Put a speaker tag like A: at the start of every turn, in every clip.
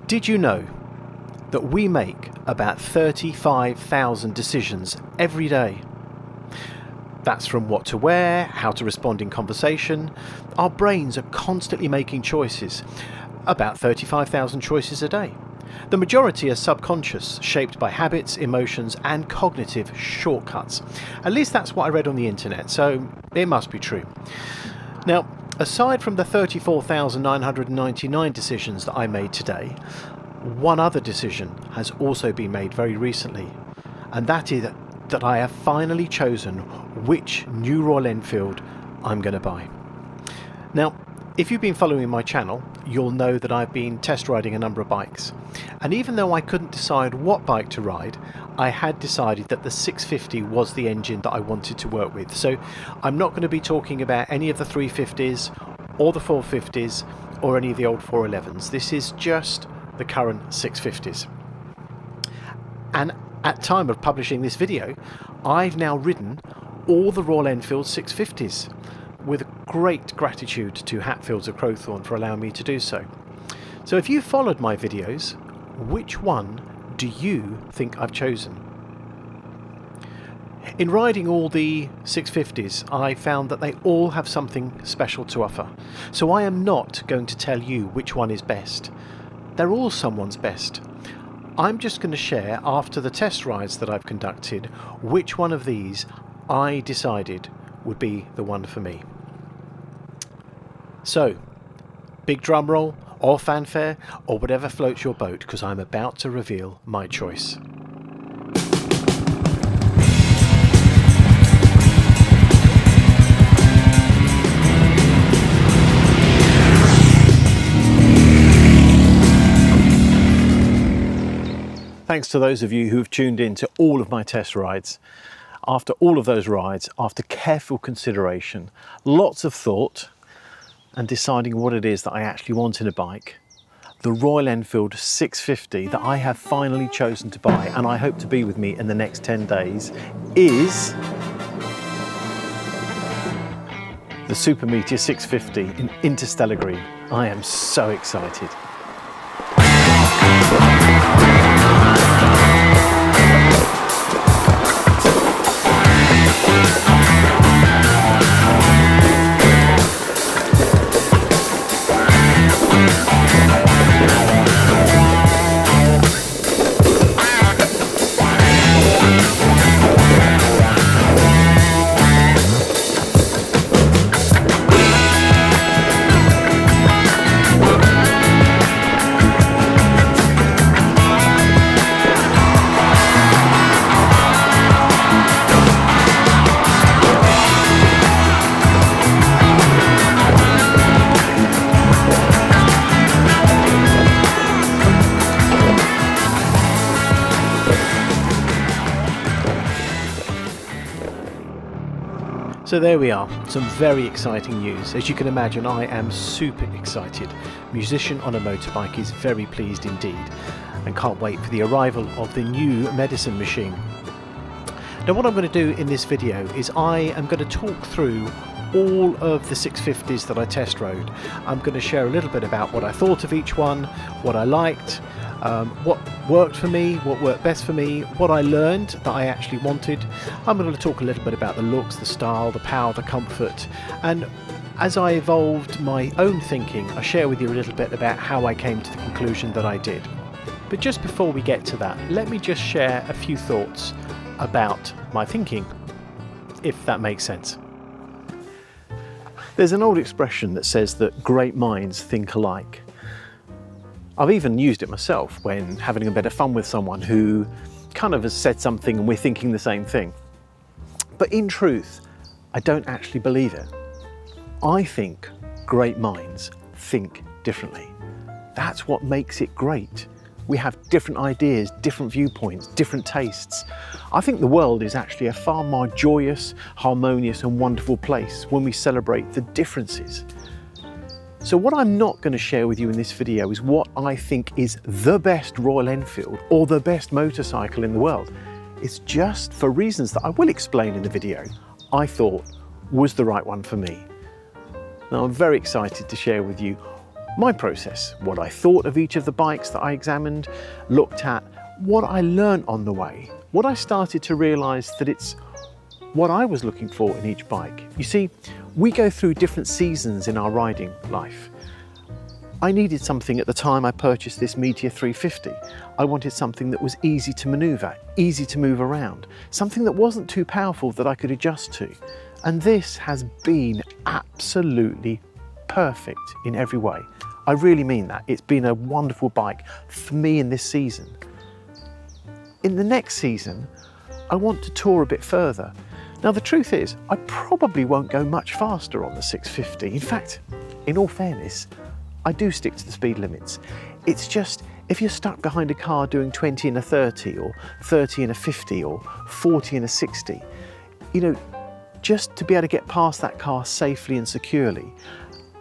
A: Did you know that we make about 35,000 decisions every day? That's from what to wear, how to respond in conversation. Our brains are constantly making choices, about 35,000 choices a day. The majority are subconscious, shaped by habits, emotions and cognitive shortcuts. At least that's what I read on the internet, so it must be true. Now, aside from the 34,999 decisions that I made today, one other decision has also been made very recently, and that is that I have finally chosen which new Royal Enfield I'm going to buy. Now, if you've been following my channel, you'll know that I've been test riding a number of bikes, and even though I couldn't decide what bike to ride, I had decided that the 650 was the engine that I wanted to work with. So I'm not going to be talking about any of the 350s or the 450s or any of the old 411s. This is just the current 650s. And at time of publishing this video, I've now ridden all the Royal Enfield 650s with great gratitude to Hatfields of Crowthorne for allowing me to do so. So if you followed my videos, which one do you think I've chosen? In riding all the 650s, I found that they all have something special to offer. So I am not going to tell you which one is best. They're all someone's best. I'm just going to share, after the test rides that I've conducted, which one of these I decided would be the one for me. So, big drum roll, or fanfare, or whatever floats your boat, because I'm about to reveal my choice. Thanks to those of you who have tuned in to all of my test rides. After all of those rides, after careful consideration, lots of thought, and deciding what it is that I actually want in a bike, the Royal Enfield 650 that I have finally chosen to buy, and I hope to be with me in the next 10 days, is the Super Meteor 650 in Interstellar Green. I am so excited. So there we are, some very exciting news. As you can imagine, I am super excited. Musician on a motorbike is very pleased indeed, and can't wait for the arrival of the new medicine machine. Now what I'm going to do in this video is I am going to talk through all of the 650s that I test rode. I'm going to share a little bit about what I thought of each one, what I liked, what worked for me, what worked best for me, what I learned that I actually wanted. I'm going to talk a little bit about the looks, the style, the power, the comfort, and as I evolved my own thinking, I share with you a little bit about how I came to the conclusion that I did. But just before we get to that, let me just share a few thoughts about my thinking, if that makes sense. There's an old expression that says that great minds think alike. I've even used it myself when having a bit of fun with someone who kind of has said something and we're thinking the same thing. But in truth, I don't actually believe it. I think great minds think differently. That's what makes it great. We have different ideas, different viewpoints, different tastes. I think the world is actually a far more joyous, harmonious and wonderful place when we celebrate the differences. So what I'm not going to share with you in this video is what I think is the best Royal Enfield or the best motorcycle in the world. It's just for reasons that I will explain in the video, I thought was the right one for me. Now I'm very excited to share with you my process, what I thought of each of the bikes that I examined, looked at, what I learned on the way, what I started to realise that it's what I was looking for in each bike. You see, we go through different seasons in our riding life. I needed something at the time I purchased this Meteor 350. I wanted something that was easy to manoeuvre, easy to move around, something that wasn't too powerful that I could adjust to. And this has been absolutely perfect in every way. I really mean that. It's been a wonderful bike for me in this season. In the next season, I want to tour a bit further. Now the truth is, I probably won't go much faster on the 650. In fact, in all fairness, I do stick to the speed limits. It's just, if you're stuck behind a car doing 20 in a 30 or 30 in a 50 or 40 in a 60, you know, just to be able to get past that car safely and securely.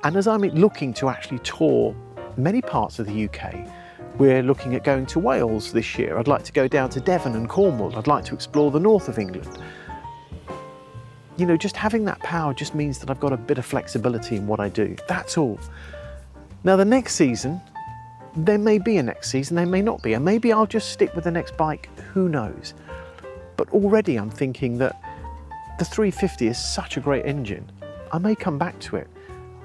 A: And as I'm looking to actually tour many parts of the UK, we're looking at going to Wales this year. I'd like to go down to Devon and Cornwall. I'd like to explore the north of England. You know, just having that power just means that I've got a bit of flexibility in what I do. That's all. Now the next season, there may be a next season, there may not be, and maybe I'll just stick with the next bike, who knows. But already I'm thinking that the 350 is such a great engine. I may come back to it.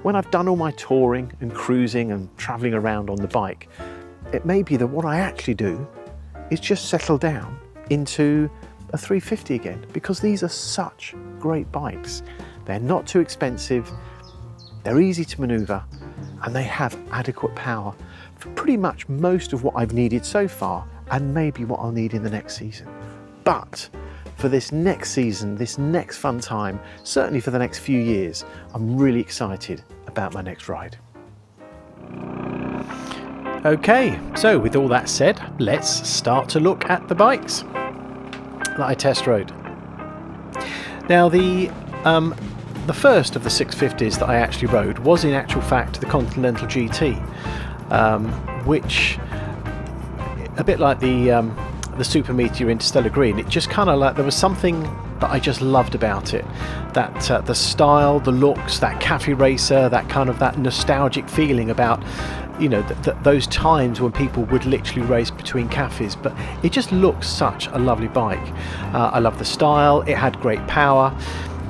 A: When I've done all my touring and cruising and traveling around on the bike, it may be that what I actually do is just settle down into a 350 again, because these are such great bikes. They're not too expensive, they're easy to manoeuvre, and they have adequate power for pretty much most of what I've needed so far, and maybe what I'll need in the next season. But for this next season, this next fun time, certainly for the next few years, I'm really excited about my next ride. Okay, so with all that said, let's start to look at the bikes that I test rode. Now the first of the 650s that I actually rode was in actual fact the Continental GT, which, a bit like the Super Meteor Interstellar Green, it just kind of like, there was something that I just loved about it. That the style, the looks, that cafe racer, that nostalgic feeling about, you know, those times when people would literally race between cafes. But it just looks such a lovely bike. I love the style, it had great power.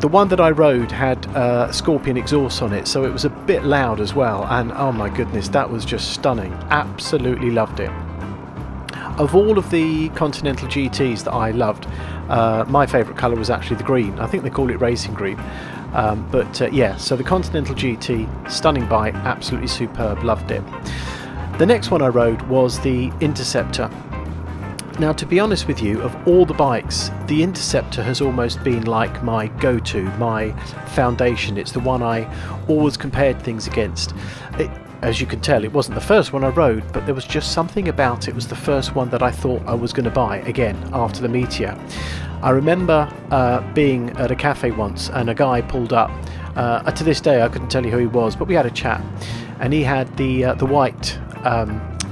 A: The one that I rode had Scorpion exhaust on it, so it was a bit loud as well, and oh my goodness, that was just stunning. Absolutely loved it. Of all of the Continental GTs that I loved, my favourite colour was actually the green. I think they call it racing green. Yeah, so the Continental GT, stunning bike, absolutely superb, loved it. The next one I rode was the Interceptor. Now, to be honest with you, of all the bikes, the Interceptor has almost been like my go-to, my foundation. It's the one I always compared things against. As you can tell, it wasn't the first one I rode, but there was just something about it. It was the first one that I thought I was going to buy again after the Meteor. I remember being at a cafe once and a guy pulled up. To this day I couldn't tell you who he was, but we had a chat, and he had the white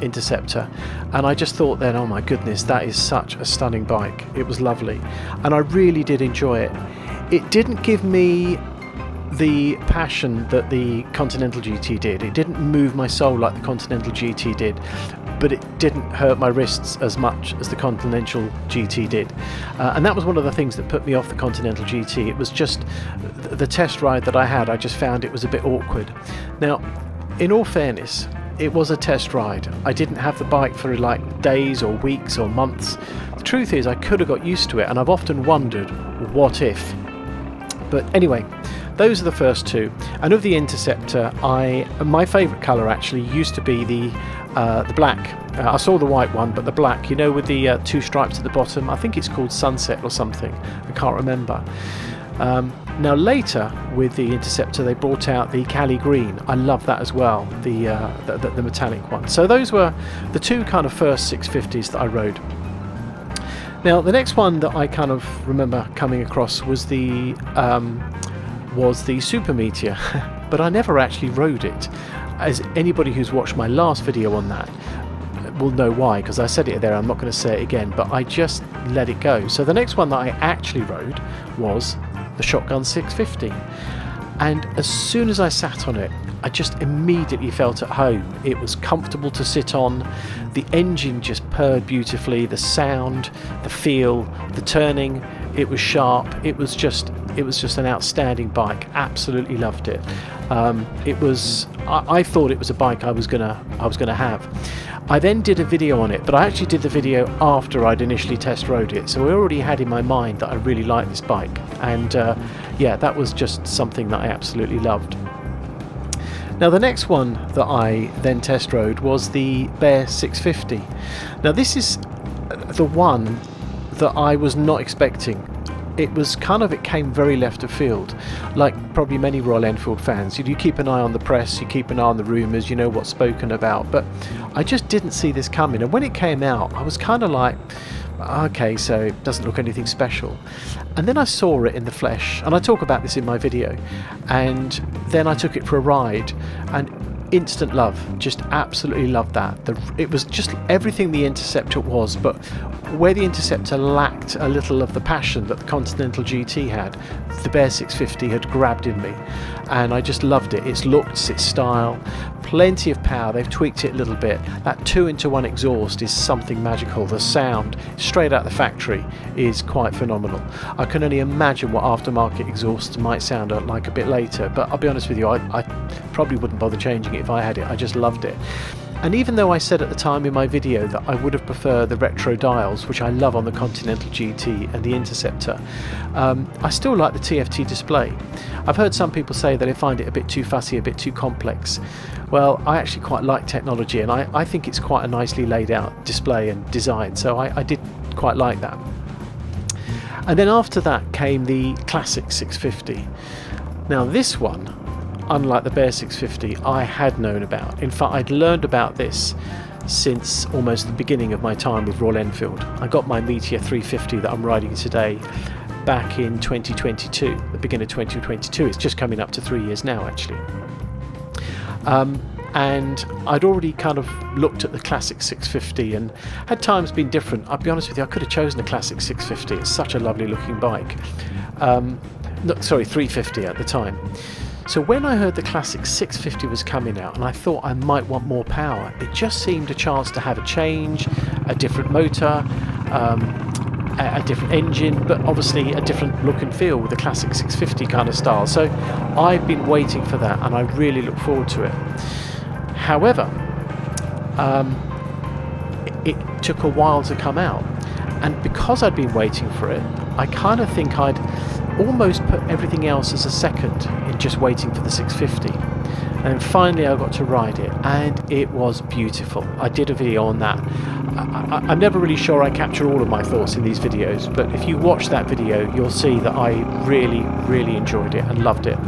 A: Interceptor, and I just thought then, oh my goodness, that is such a stunning bike. It was lovely, and I really did enjoy it. It didn't give me the passion that the Continental GT did. It didn't move my soul like the Continental GT did, but it didn't hurt my wrists as much as the Continental GT did. And that was one of the things that put me off the Continental GT. It was just the test ride that I had, I just found it was a bit awkward. Now, in all fairness, it was a test ride. I didn't have the bike for like days or weeks or months. The truth is, I could have got used to it, and I've often wondered, what if? But anyway, those are the first two. And of the Interceptor, my favourite colour actually used to be the black. I saw the white one, but the black, you know, with the two stripes at the bottom. I think it's called Sunset or something. I can't remember. Now later with the Interceptor, they brought out the Cali Green. I love that as well, the metallic one. So those were the two kind of first 650s that I rode. Now the next one that I kind of remember coming across was the Super Meteor, but I never actually rode it. As anybody who's watched my last video on that will know why, because I said it there, I'm not going to say it again, but I just let it go. So the next one that I actually rode was the Shotgun 650. And as soon as I sat on it, I just immediately felt at home. It was comfortable to sit on. The engine just purred beautifully. The sound, the feel, the turning, it was sharp. It was just an outstanding bike. Absolutely loved it. I thought it was a bike I was gonna have. I then did a video on it, but I actually did the video after I'd initially test rode it, so I already had in my mind that I really liked this bike, and yeah, that was just something that I absolutely loved. Now the next one that I then test rode was the Bear 650. Now this is the one that I was not expecting. It came very left of field, like probably many Royal Enfield fans. You keep an eye on the press, you keep an eye on the rumours, you know what's spoken about, but I just didn't see this coming. And when it came out, I was kind of like, okay, so it doesn't look anything special. And then I saw it in the flesh, and I talk about this in my video, and then I took it for a ride, and instant love, just absolutely loved that. It was just everything the Interceptor was, but where the Interceptor lacked a little of the passion that the Continental GT had, the Bear 650 had grabbed in me, and I just loved it. Its looks, its style, plenty of power. They've tweaked it a little bit. That 2-into-1 exhaust is something magical. The sound straight out the factory is quite phenomenal. I can only imagine what aftermarket exhausts might sound like a bit later, but I'll be honest with you, I probably wouldn't bother changing it if I had it. I just loved it. And even though I said at the time in my video that I would have preferred the retro dials, which I love on the Continental GT and the Interceptor, I still like the TFT display. I've heard some people say that they find it a bit too fussy, a bit too complex. Well, I actually quite like technology, and I think it's quite a nicely laid out display and design, so I did quite like that. And then after that came the Classic 650. Now this one, unlike the Bear 650, I had known about. In fact, I'd learned about this since almost the beginning of my time with Royal Enfield. I got my Meteor 350 that I'm riding today back in 2022, the beginning of 2022. It's just coming up to 3 years now, actually. And I'd already kind of looked at the Classic 650, and had times been different. I'll be honest with you, I could have chosen the Classic 650. It's such a lovely looking bike. 350 at the time. So when I heard the Classic 650 was coming out, and I thought I might want more power, it just seemed a chance to have a change, a different motor, a different engine, but obviously a different look and feel with the Classic 650 kind of style. So I've been waiting for that, and I really look forward to it. However, it took a while to come out, and because I'd been waiting for it, I kind of think I'd almost put everything else as a second in just waiting for the 650. And finally I got to ride it, and it was beautiful. I did a video on that. I'm never really sure I capture all of my thoughts in these videos, but if you watch that video you'll see that I really enjoyed it and loved it.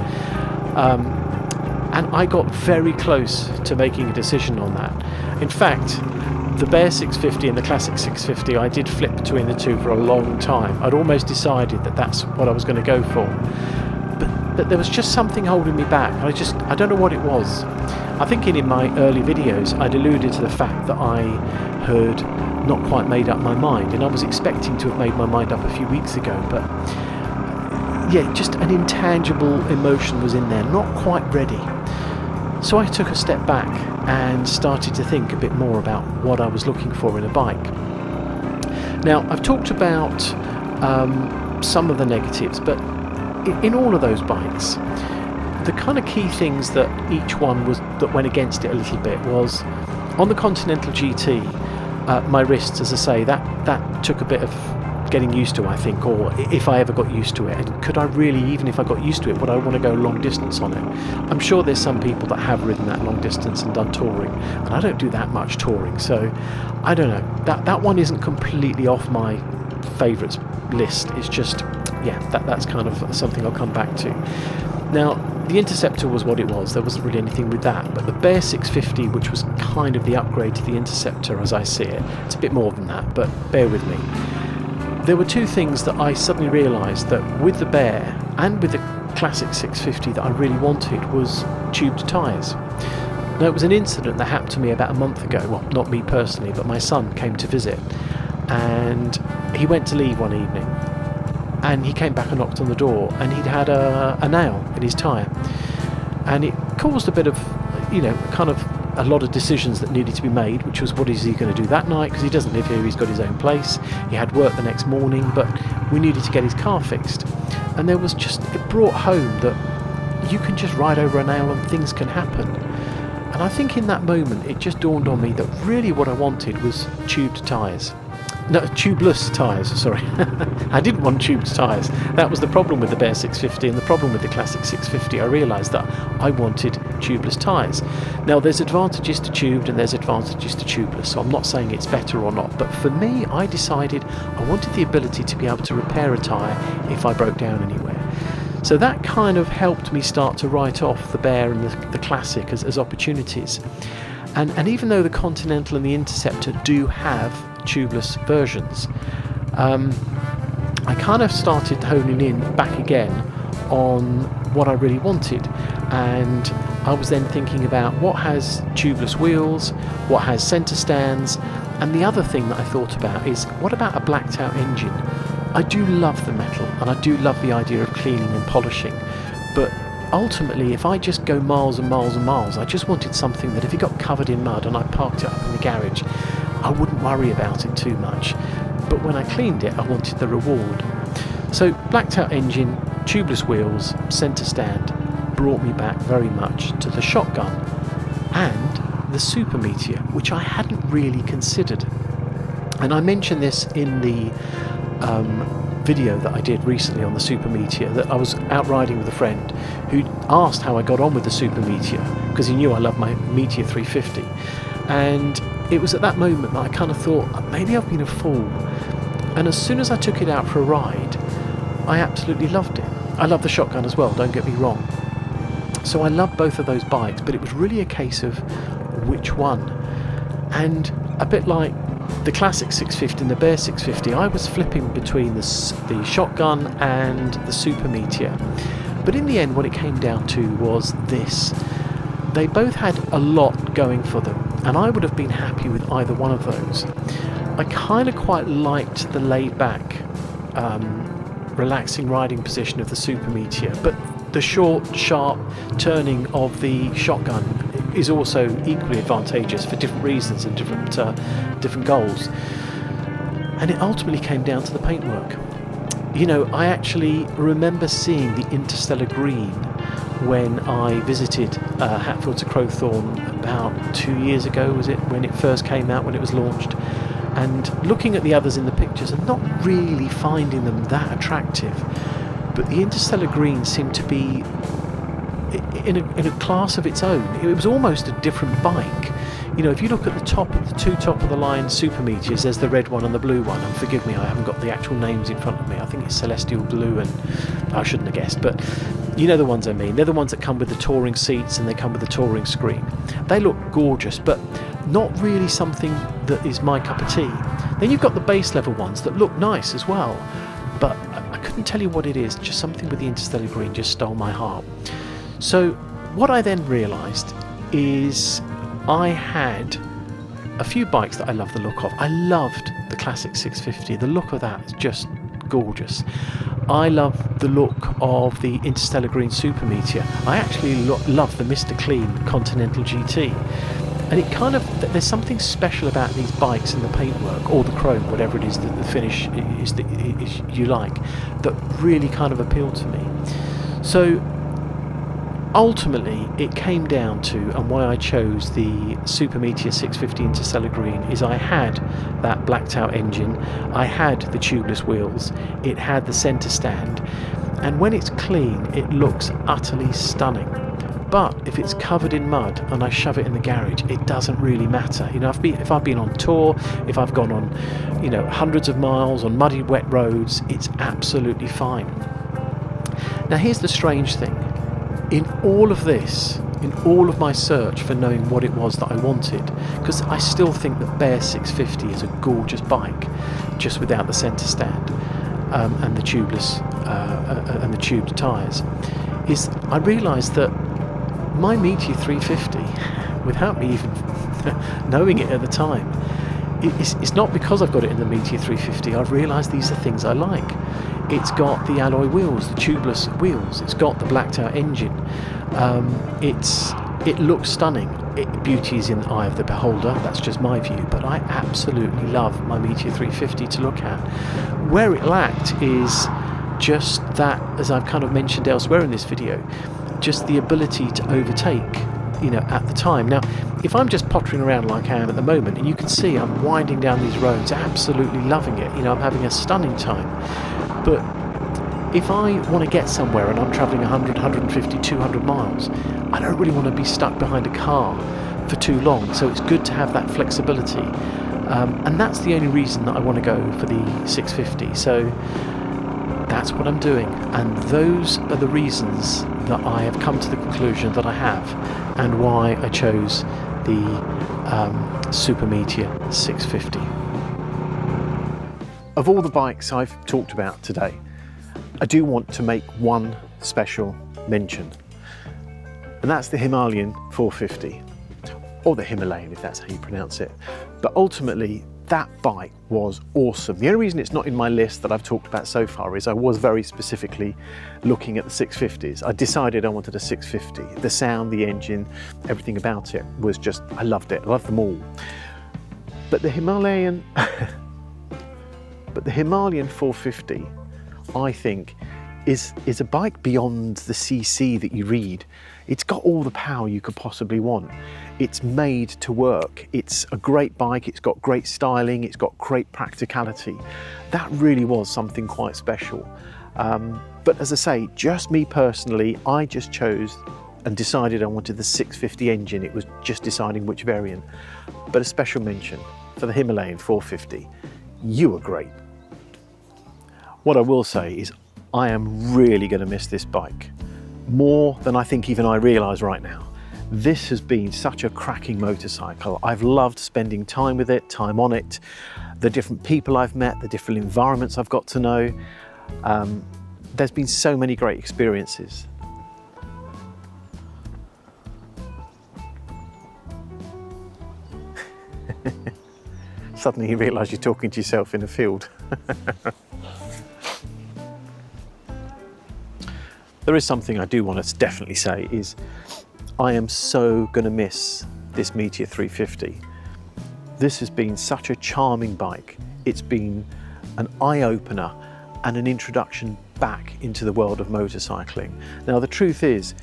A: And I got very close to making a decision on that. In fact, the Bear 650 and the Classic 650, I did flip between the two for a long time. I'd almost decided that that's what I was going to go for. But there was just something holding me back. I don't know what it was. I think in my early videos I'd alluded to the fact that I had not quite made up my mind, and I was expecting to have made my mind up a few weeks ago, but yeah, just an intangible emotion was in there, not quite ready. So I took a step back and started to think a bit more about what I was looking for in a bike. Now, I've talked about some of the negatives, but in all of those bikes, the kind of key things that each one was that went against it a little bit was on the Continental GT, my wrists, as I say, that took a bit of getting used to, I think, or if I ever got used to it. And could I really, even if I got used to it, would I want to go long distance on it? I'm sure there's some people that have ridden that long distance and done touring, and I don't do that much touring, so I don't know. That one isn't completely off my favourites list. It's just, yeah, that's kind of something I'll come back to. Now, the Interceptor was what it was. There wasn't really anything with that, but the Bear 650, which was kind of the upgrade to the Interceptor as I see it, it's a bit more than that, but bear with me. There were two things that I suddenly realised that with the Bear and with the Classic 650 that I really wanted was tubed tyres. Now, it was an incident that happened to me about a month ago. Well, not me personally, but my son came to visit, and he went to leave one evening, and he came back and knocked on the door, and he'd had a nail in his tyre, and it caused a bit of, kind of a lot of decisions that needed to be made, which was, what is he going to do that night, because he doesn't live here, he's got his own place, he had work the next morning, but we needed to get his car fixed. And there was just, it brought home that you can just ride over a nail and things can happen. And I think in that moment it just dawned on me that really what I wanted was tubed tyres. No, tubeless tyres, sorry. I didn't want tubed tyres. That was the problem with the Bear 650 and the problem with the Classic 650. I realised that I wanted tubeless tyres. Now, there's advantages to tubed and there's advantages to tubeless, so I'm not saying it's better or not. But for me, I decided I wanted the ability to be able to repair a tyre if I broke down anywhere. So that kind of helped me start to write off the Bear and the Classic as opportunities. And even though the Continental and the Interceptor do have tubeless versions, I kind of started honing in back again on what I really wanted, and I was then thinking about what has tubeless wheels, what has centre stands, and the other thing that I thought about is, what about a blacked out engine? I do love the metal and I do love the idea of cleaning and polishing, but ultimately, if I just go miles and miles and miles, I just wanted something that if it got covered in mud and I parked it up in the garage, I wouldn't worry about it too much. But when I cleaned it, I wanted the reward. So blacked out engine, tubeless wheels, centre stand brought me back very much to the shotgun and the Super Meteor, which I hadn't really considered. And I mentioned this in the video that I did recently on the Super Meteor, that I was out riding with a friend who asked how I got on with the Super Meteor, because he knew I loved my Meteor 350. And it was at that moment that I kind of thought, maybe I've been a fool. And as soon as I took it out for a ride, I absolutely loved it. I love the shotgun as well, don't get me wrong. So I loved both of those bikes, but it was really a case of which one. And a bit like the Classic 650 and the Bear 650, I was flipping between the shotgun and the Super Meteor. But in the end, what it came down to was this. They both had a lot going for them, and I would have been happy with either one of those. I kind of quite liked the laid-back, relaxing riding position of the Super Meteor, but the short, sharp turning of the shotgun is also equally advantageous for different reasons and different goals. And it ultimately came down to the paintwork. I actually remember seeing the Interstellar Green when I visited Hatfield to Crowthorne about 2 years ago, was it, when it first came out, when it was launched, and looking at the others in the pictures and not really finding them that attractive. But the Interstellar Green seemed to be in a class of its own. It was almost a different bike. If you look at the two top of the line Super Meteors, there's the red one and the blue one, and forgive me, I haven't got the actual names in front of me. I think it's Celestial Blue, and I shouldn't have guessed, but you know the ones I mean. They're the ones that come with the touring seats and they come with the touring screen. They look gorgeous, but not really something that is my cup of tea. Then you've got the base level ones that look nice as well, but I couldn't tell you what it is. Just something with the Interstellar Green just stole my heart. So what I then realised is I had a few bikes that I loved the look of. I loved the Classic 650. The look of that is just gorgeous. I love the look of the Interstellar Green Super Meteor. I actually love the Mr. Clean Continental GT. And it kind of, there's something special about these bikes and the paintwork, or the chrome, whatever it is that the finish is you like, that really kind of appealed to me. So ultimately it came down to, and why I chose the Super Meteor 650 Interstellar Green, is I had that blacked out engine, I had the tubeless wheels, it had the centre stand, and when it's clean it looks utterly stunning. But if it's covered in mud and I shove it in the garage, it doesn't really matter. If I've been on tour, if I've gone on, hundreds of miles on muddy, wet roads, it's absolutely fine. Now here's the strange thing. In all of this, in all of my search for knowing what it was that I wanted, because I still think that Bear 650 is a gorgeous bike, just without the centre stand and the tubeless and the tubed tyres, is I realised that my Meteor 350, without me even knowing it at the time, it's not because I've got it in the Meteor 350. I've realised these are things I like. It's got the alloy wheels, the tubeless wheels. It's got the blacked out engine. It looks stunning. Beauty is in the eye of the beholder. That's just my view. But I absolutely love my Meteor 350 to look at. Where it lacked is just that, as I've kind of mentioned elsewhere in this video, just the ability to overtake, you know, at the time. Now, if I'm just pottering around like I am at the moment, and you can see I'm winding down these roads, absolutely loving it, you know, I'm having a stunning time. But if I want to get somewhere and I'm travelling 100, 150, 200 miles, I don't really want to be stuck behind a car for too long, so it's good to have that flexibility. And that's the only reason that I want to go for the 650. So that's what I'm doing, and those are the reasons that I have come to the conclusion that I have, and why I chose the Super Meteor 650. Of all the bikes I've talked about today, I do want to make one special mention, and that's the Himalayan 450, or the Himalayan if that's how you pronounce it. But ultimately, that bike was awesome. The only reason it's not in my list that I've talked about so far is I was very specifically looking at the 650s. I decided I wanted a 650. The sound, the engine, everything about it was just, I loved it. I loved them all. But the Himalayan, 450, I think, is a bike beyond the CC that you read. It's got all the power you could possibly want. It's made to work. It's a great bike. It's got great styling. It's got great practicality. That really was something quite special. But as I say, just me personally, I just chose and decided I wanted the 650 engine. It was just deciding which variant. But a special mention for the Himalayan 450. You were great. What I will say is I am really going to miss this bike, more than I think even I realise right now. This has been such a cracking motorcycle. I've loved spending time with it, time on it, the different people I've met, the different environments I've got to know. There's been so many great experiences. Suddenly you realise you're talking to yourself in a field. There is something I do want to definitely say is I am so going to miss this Meteor 350. This has been such a charming bike. It's been an eye-opener and an introduction back into the world of motorcycling. Now the truth is,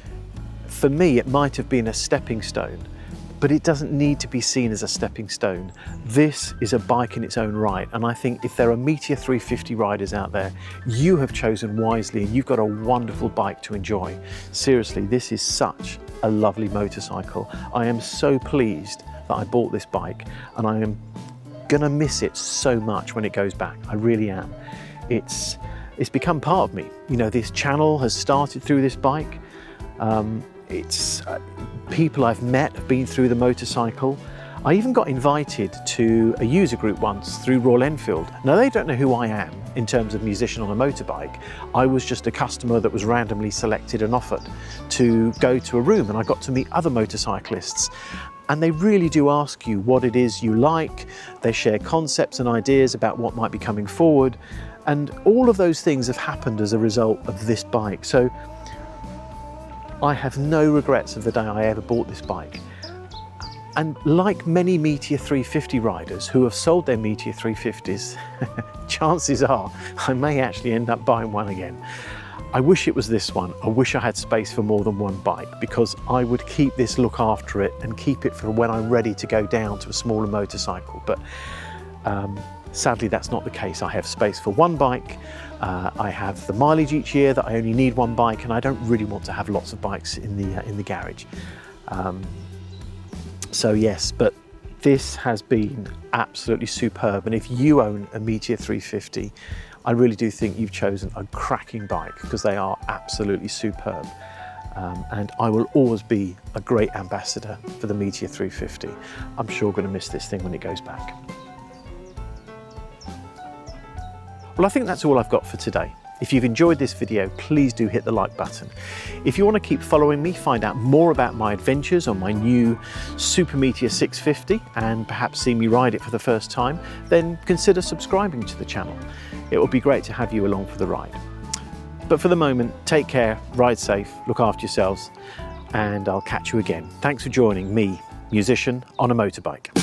A: for me it might have been a stepping stone, but it doesn't need to be seen as a stepping stone. This is a bike in its own right, and I think if there are Meteor 350 riders out there, you have chosen wisely and you've got a wonderful bike to enjoy. Seriously, this is such a lovely motorcycle. I am so pleased that I bought this bike, and I am gonna miss it so much when it goes back. I really am. It's become part of me. You know, this channel has started through this bike. It's people I've met have been through the motorcycle. I even got invited to a user group once through Royal Enfield. Now they don't know who I am in terms of musician on a motorbike. I was just a customer that was randomly selected and offered to go to a room, and I got to meet other motorcyclists. And they really do ask you what it is you like. They share concepts and ideas about what might be coming forward. And all of those things have happened as a result of this bike. So I have no regrets of the day I ever bought this bike. And like many Meteor 350 riders who have sold their Meteor 350s, chances are I may actually end up buying one again. I wish it was this one. I wish I had space for more than one bike, because I would keep this, look after it, and keep it for when I'm ready to go down to a smaller motorcycle. But sadly, that's not the case. I have space for one bike. I have the mileage each year that I only need one bike, and I don't really want to have lots of bikes in the garage. So yes, but this has been absolutely superb. And if you own a Meteor 350, I really do think you've chosen a cracking bike, because they are absolutely superb. And I will always be a great ambassador for the Meteor 350. I'm sure going to miss this thing when it goes back. Well, I think that's all I've got for today. If you've enjoyed this video, please do hit the like button. If you want to keep following me, find out more about my adventures on my new Super Meteor 650, and perhaps see me ride it for the first time, then consider subscribing to the channel. it would be great to have you along for the ride. But for the moment, take care, ride safe, look after yourselves, and I'll catch you again. Thanks for joining me, musician on a motorbike.